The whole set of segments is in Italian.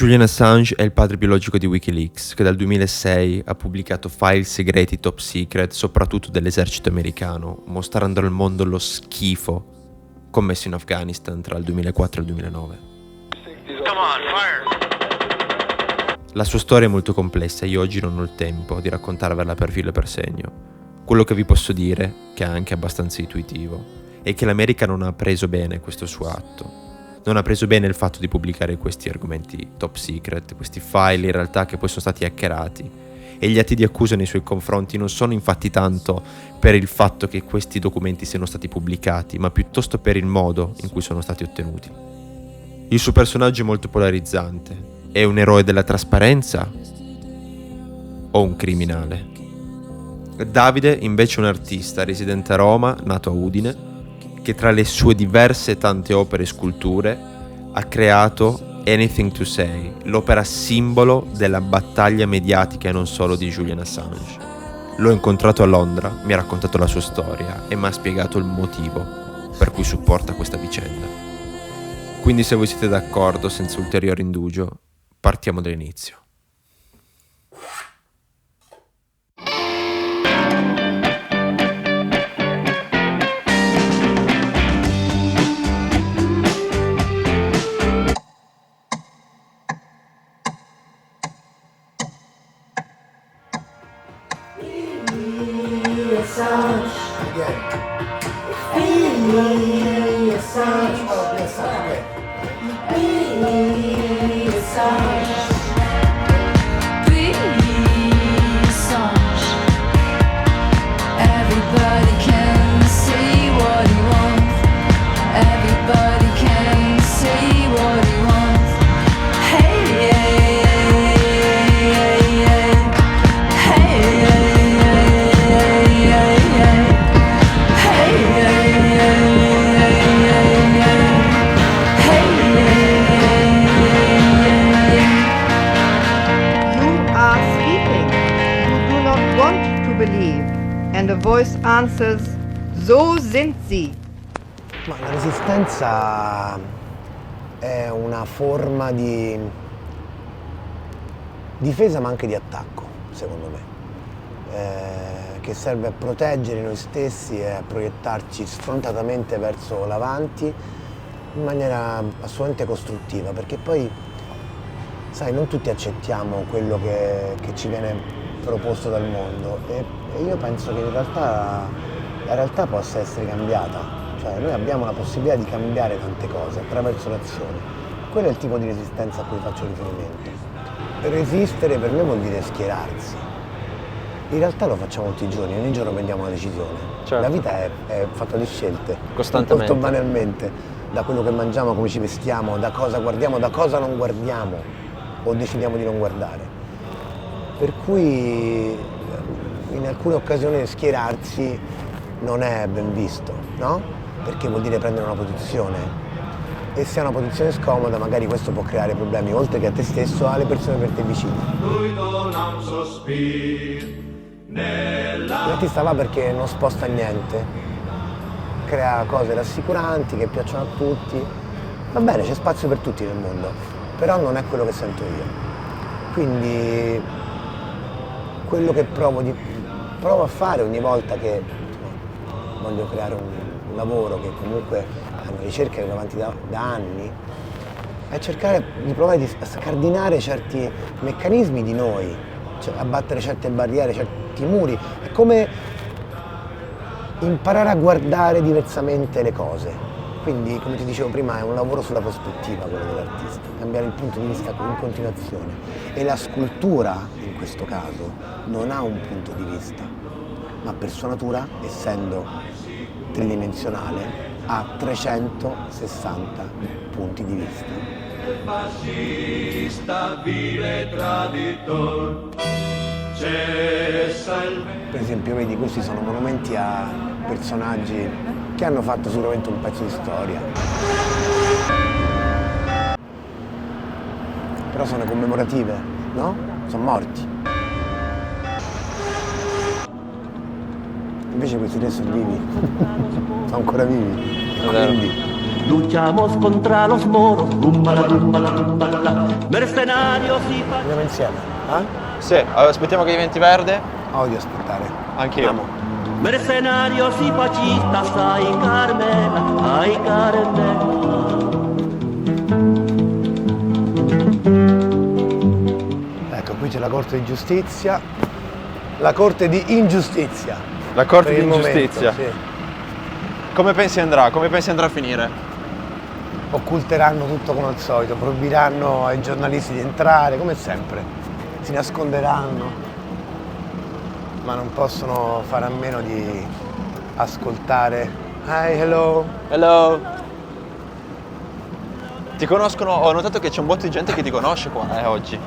Julian Assange è il padre biologico di Wikileaks, che dal 2006 ha pubblicato file segreti top secret, soprattutto dell'esercito americano, mostrando al mondo lo schifo commesso in Afghanistan tra il 2004 e il 2009. La sua storia è molto complessa e io oggi non ho il tempo di raccontarvela per filo e per segno. Quello che vi posso dire, che è anche abbastanza intuitivo, è che l'America non ha preso bene questo suo atto. Non ha preso bene il fatto di pubblicare questi argomenti top secret, questi file in realtà che poi sono stati hackerati. E gli atti di accusa nei suoi confronti non sono infatti tanto per il fatto che questi documenti siano stati pubblicati, ma piuttosto per il modo in cui sono stati ottenuti. Il suo personaggio è molto polarizzante. È un eroe della trasparenza o un criminale? Davide invece è un artista residente a Roma, nato a Udine, che tra le sue diverse tante opere e sculture ha creato Anything to Say, l'opera simbolo della battaglia mediatica e non solo di Julian Assange. L'ho incontrato a Londra, mi ha raccontato la sua storia e mi ha spiegato il motivo per cui supporta questa vicenda. Quindi se voi siete d'accordo, senza ulteriore indugio, partiamo dall'inizio. Answers, so sind sie. Ma la resistenza è una forma di difesa ma anche di attacco, secondo me, che serve a proteggere noi stessi e a proiettarci sfrontatamente verso l'avanti in maniera assolutamente costruttiva, perché poi, sai, non tutti accettiamo quello che ci viene proposto dal mondo e io penso che in realtà la realtà possa essere cambiata, cioè noi abbiamo la possibilità di cambiare tante cose attraverso l'azione. Quello è il tipo di resistenza a cui faccio riferimento. Resistere per me vuol dire schierarsi. In realtà lo facciamo tutti i giorni, ogni giorno prendiamo una decisione. Certo. La vita è fatta di scelte, costantemente. molto banalmente, da quello che mangiamo, come ci vestiamo, da cosa guardiamo, da cosa non guardiamo o decidiamo di non guardare. Per cui in alcune occasioni schierarsi non è ben visto, no? Perché vuol dire prendere una posizione e se è una posizione scomoda magari questo può creare problemi oltre che a te stesso alle persone per te vicine. L'artista va perché non sposta niente, crea cose rassicuranti che piacciono a tutti, va bene, c'è spazio per tutti nel mondo, però non è quello che sento io. Quindi quello che provo a fare ogni volta che voglio creare un lavoro che comunque è una ricerca che va avanti da anni, è cercare di provare a scardinare certi meccanismi di noi, cioè abbattere certe barriere, certi muri. È come imparare a guardare diversamente le cose. Quindi, come ti dicevo prima, è un lavoro sulla prospettiva quello dell'artista, cambiare il punto di vista in continuazione. E la scultura, in questo caso, non ha un punto di vista, ma per sua natura, essendo tridimensionale, ha 360 punti di vista. Per esempio, vedi, questi sono monumenti a personaggi che hanno fatto sicuramente un pezzo di storia. Però sono commemorative, no? Sono morti. Invece questi tre sono vivi. Sono ancora vivi. Quindi Luchamos contra los moros, rumbala, rumbala, rumbala, mercenario si fa. Andiamo insieme, eh? Sì, aspettiamo che diventi verde. Odio aspettare. Anche io. Andiamo. Mercenario si fascista, sai Carmela, ai Carmela. Ecco, qui c'è la Corte di Giustizia, la Corte di Ingiustizia. La Corte Per di il momento, Ingiustizia. sì. Come pensi andrà? Come pensi andrà a finire? Occulteranno tutto come al solito, proibiranno ai giornalisti di entrare, come sempre. Si nasconderanno, ma non possono fare a meno di ascoltare. Hi, hello. Hello. Ti conoscono? Ho notato che c'è un botto di gente che ti conosce qua, oggi.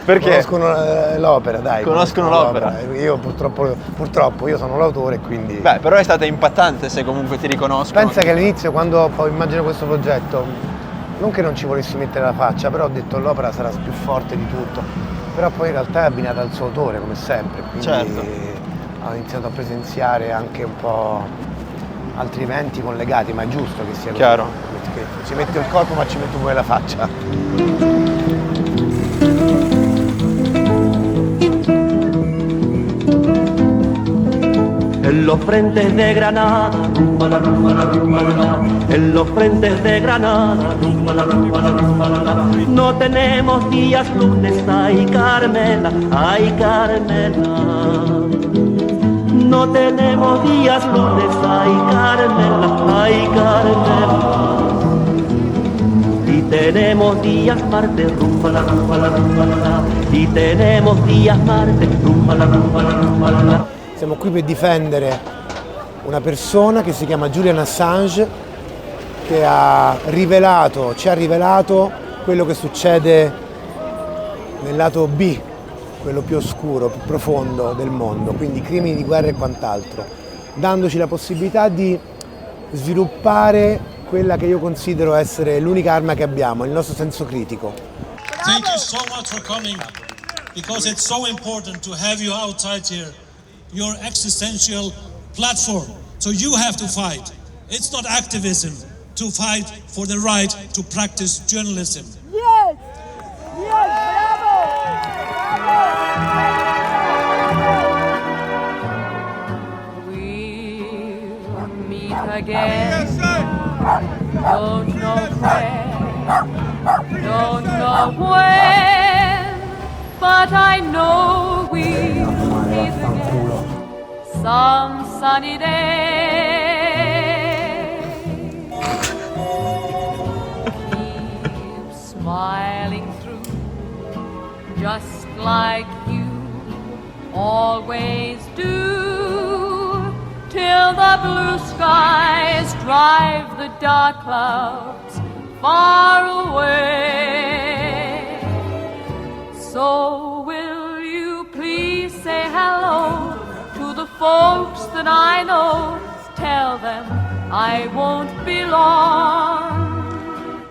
Perché? Conoscono l'opera, dai. Conoscono l'opera. Io purtroppo io sono l'autore, quindi... Beh, però è stata impattante se comunque ti riconoscono. Pensa che all'inizio, quando poi immagino questo progetto, non che non ci volessi mettere la faccia, però ho detto l'opera sarà più forte di tutto. Però poi in realtà è abbinata al suo autore, come sempre, quindi Certo. ho iniziato a presenziare anche un po' altri eventi collegati, ma è giusto che sia così. Chiaro. Che ci metto il corpo ma ci metto pure la faccia. En los frentes de Granada, rumbala, rumbala, rumbala. En los frentes de Granada, rumbala, rumbala, rumbala. No tenemos días lunes, ay Carmela, ay Carmela. No tenemos días lunes, ay Carmela, ay Carmela. Y tenemos días martes, rumbala, rumbala, rumbala. Y tenemos días martes, rumbala, rumbala, rumbala. Siamo qui per difendere una persona che si chiama Julian Assange, che ci ha rivelato quello che succede nel lato B, quello più oscuro, più profondo del mondo, quindi crimini di guerra e quant'altro, dandoci la possibilità di sviluppare quella che io considero essere l'unica arma che abbiamo, il nostro senso critico. Thank you so much for coming, because it's so important to have you outside here, your existential platform. So you have to fight. It's not activism to fight for the right to practice journalism. Yes! Yes, bravo! We'll meet again. Don't know where, don't know when, but I know we'll meet again some sunny day. Keep smiling through, just like you always do, till the blue skies drive the dark clouds far away. So will you please say hello to the folks that I know? Tell them I won't be long.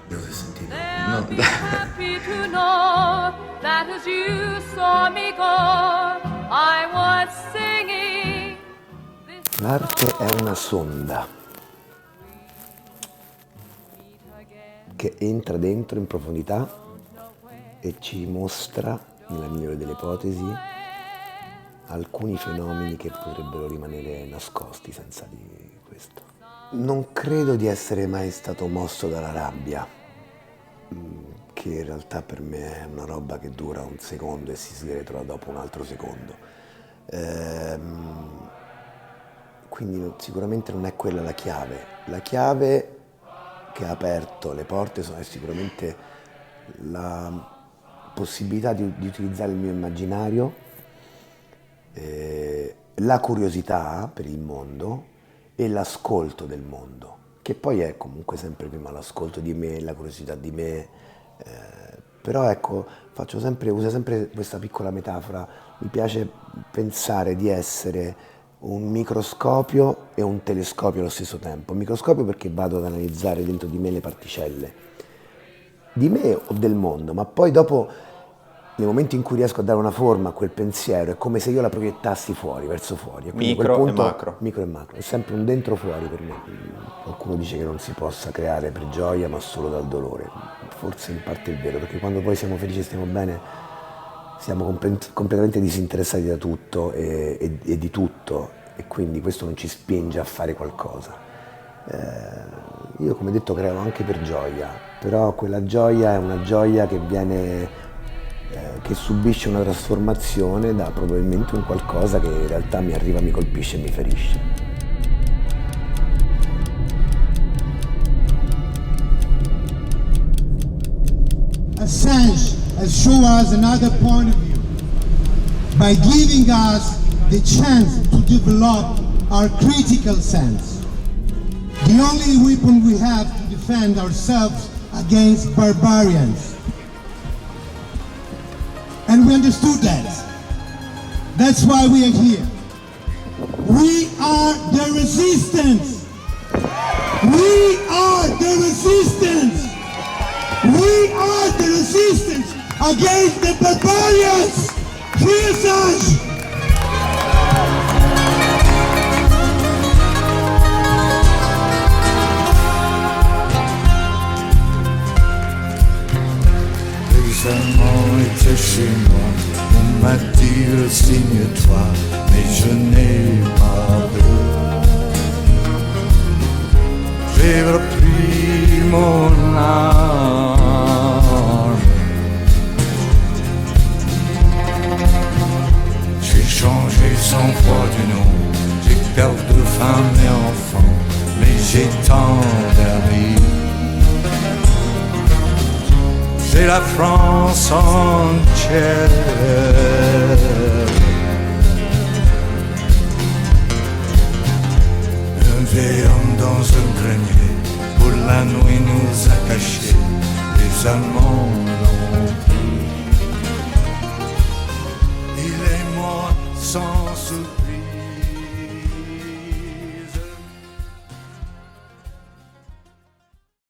They'll be happy to know that as you saw me go, I was singing. L'arte è una sonda che entra dentro in profondità e ci mostra, nella migliore delle ipotesi, alcuni fenomeni che potrebbero rimanere nascosti senza di questo. Non credo di essere mai stato mosso dalla rabbia, che in realtà per me è una roba che dura un secondo e si sgretola dopo un altro secondo. Quindi sicuramente non è quella la chiave. La chiave che ha aperto le porte è sicuramente la possibilità di utilizzare il mio immaginario, la curiosità per il mondo e l'ascolto del mondo, che poi è comunque sempre prima l'ascolto di me, la curiosità di me, però ecco, uso sempre questa piccola metafora, mi piace pensare di essere un microscopio e un telescopio allo stesso tempo. Un microscopio perché vado ad analizzare dentro di me le particelle, di me o del mondo, ma poi dopo nel momento in cui riesco a dare una forma a quel pensiero è come se io la proiettassi fuori, verso fuori. E quindi Micro a quel punto, e macro. Micro e macro, è sempre un dentro fuori per me. Qualcuno dice che non si possa creare per gioia ma solo dal dolore. Forse in parte è vero, perché quando poi siamo felici e stiamo bene siamo completamente disinteressati da tutto e di tutto, e quindi questo non ci spinge a fare qualcosa. Io, come detto, creo anche per gioia, però quella gioia è una gioia che viene, che subisce una trasformazione da probabilmente un qualcosa che in realtà mi arriva, mi colpisce e mi ferisce. Assange has shown us another point of view by giving us the chance to develop our critical sense. The only weapon we have to defend ourselves against barbarians. And we understood that. That's why we are here. We are the resistance. We are the resistance. We are the resistance against the barbarians. Free Assange! Les amants étaient chez moi, on m'a dit signe-toi, mais je n'ai pas peur. J'ai repris mon âme. J'ai changé sans foi du nom, j'ai perdu femme et enfant, mais j'ai tant d'amis. C'est la France entière. Un vieil homme dans un grenier, pour la nuit nous a cachés, les Allemands l'ont pris. Il est mort sans